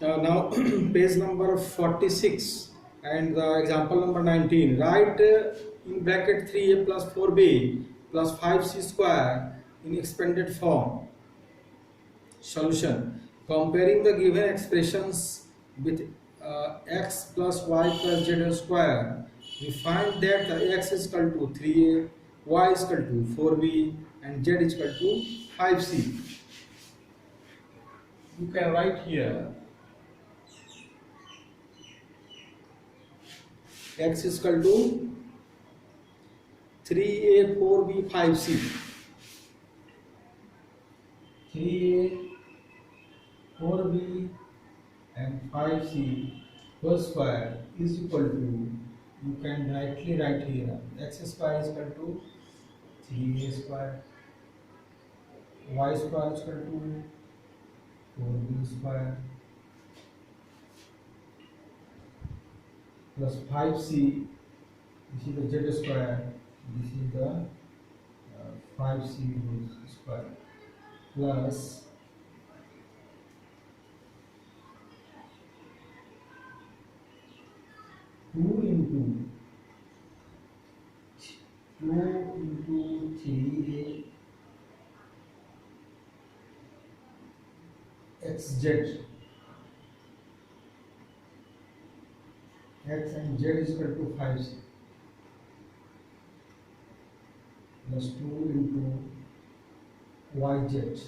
Now page number 46 and the example number 19. Write in bracket 3a plus 4b plus 5c square in expanded form. Solution. Comparing the given expressions with x plus y plus z square, we find that the x is equal to 3a, y is equal to 4b and z is equal to 5c. You can write here x is equal to 3a, 4b, 5c. 3a, 4b and 5c whole square is equal to, you can directly write here, x square is equal to 3a square, y square is equal to 4b square plus 5c, this is the z square, this is the 5c whole square plus 2 into 3a xz, x and z is equal to 5c plus 2 into yz,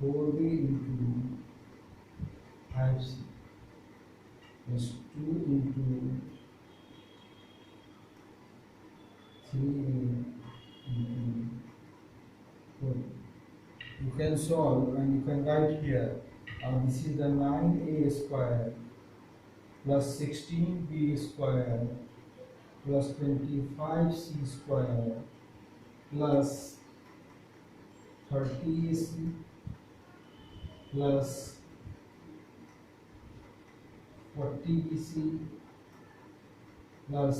4b into 5c plus 2 into 3a into 4. You can solve and you can write here, this is the 9a square plus 16b square plus 25c square plus 30ac plus 40bc plus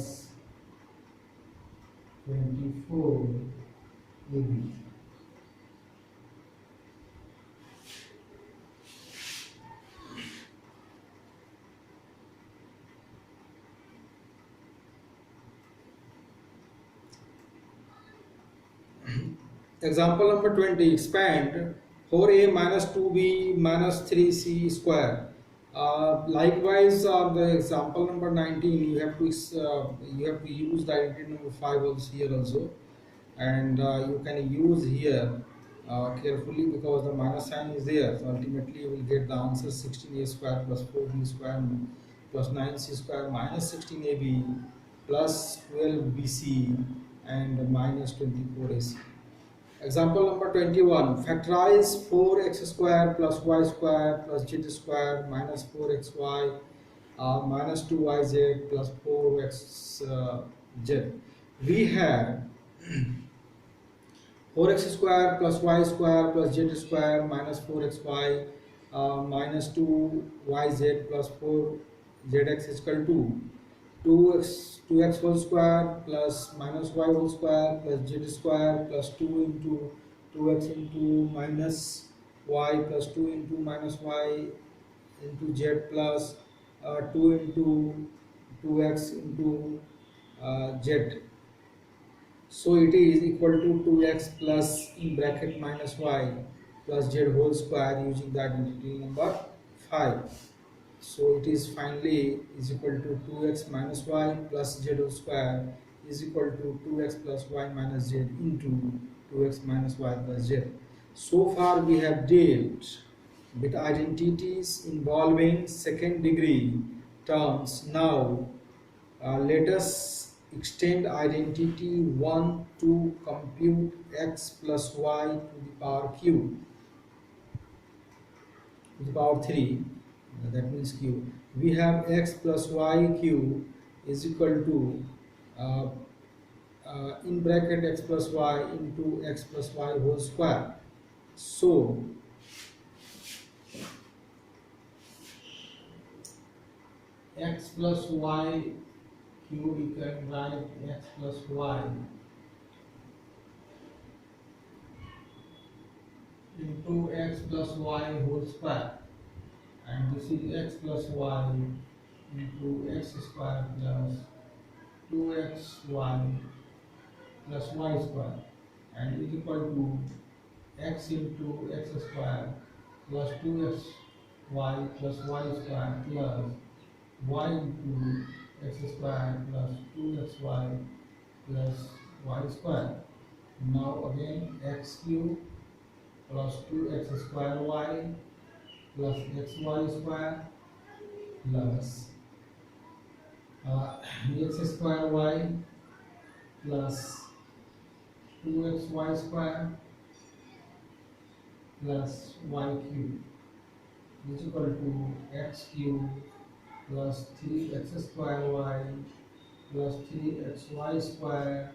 24ab. Example number 20. Expand 4a minus 2b minus 3c square. Likewise, the example number 19, you have to use the identity number 5 also here also, and you can use here carefully because the minus sign is there. So ultimately, you will get the answer 16a square plus 4b square plus 9c square minus 16ab plus 12bc and minus 24ac. Example number 21. Factorize 4x square plus y square plus z square minus 4xy minus 2yz plus 4xz. We have 4x square plus y square plus z square minus 4xy minus 2yz plus 4zx is equal to 2x whole square plus minus y whole square plus z square plus 2 into 2x into minus y plus 2 into minus y into z plus 2 into 2x into z. So it is equal to 2x plus in bracket minus y plus z whole square using the identity number 5. So it is finally is equal to 2x minus y plus z whole square is equal to 2x plus y minus z into 2x minus y plus z. So far we have dealt with identities involving second degree terms. Now let us extend identity 1 to compute x plus y to the power q to the power 3, that means q. We have x plus y q is equal to in bracket x plus y into x plus y whole square. So x plus y q, we can write x plus y into x plus y whole square. and this is x plus y into x square plus 2xy plus y square, and is equal to x into x square plus 2xy plus y square plus y into x square plus 2xy plus y square. Now again x cube plus 2x square y plus xy square plus x square y plus 2xy square plus y cube is equal to x cube plus 3x square y plus 3xy square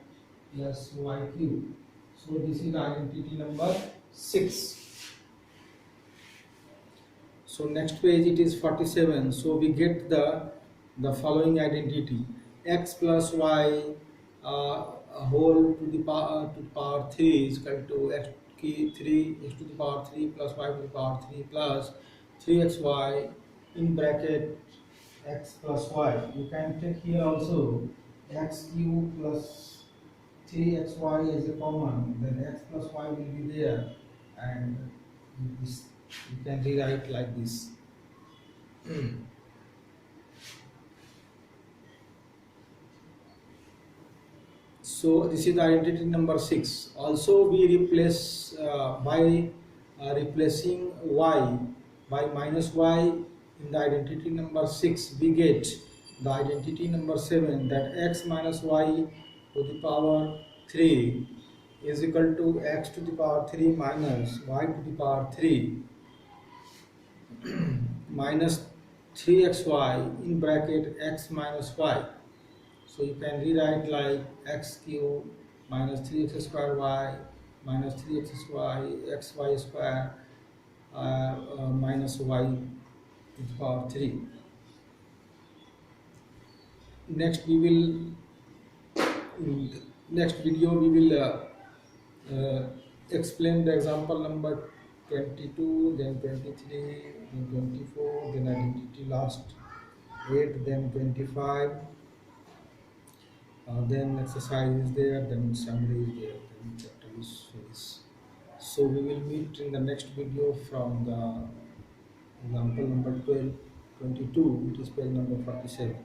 plus y cube. So this is identity number 6. So next page it is 47. So we get the following identity: x plus y whole to the power 3 is equal to x key 3 x to the power 3 plus y to the power 3 plus 3xy in bracket x plus y. You can take here also x cube plus 3xy as a common, then x plus y will be there, and this you can rewrite like this. So this is the identity number 6. Also we replace by replacing y by minus y in the identity number 6, we get the identity number 7, that x minus y to the power 3 is equal to x to the power 3 minus y to the power 3 minus 3xy in bracket x minus y. So you can rewrite like x cube minus 3x square y minus 3x square xy square minus y to the power 3. Next we will in the next video we will explain the example number 22, then 23, then 24, then identity last 8, then 25. Then exercise is there, then summary is there, then chapter is finished. So we will meet in the next video from the example number 12, 22. It is page number 47.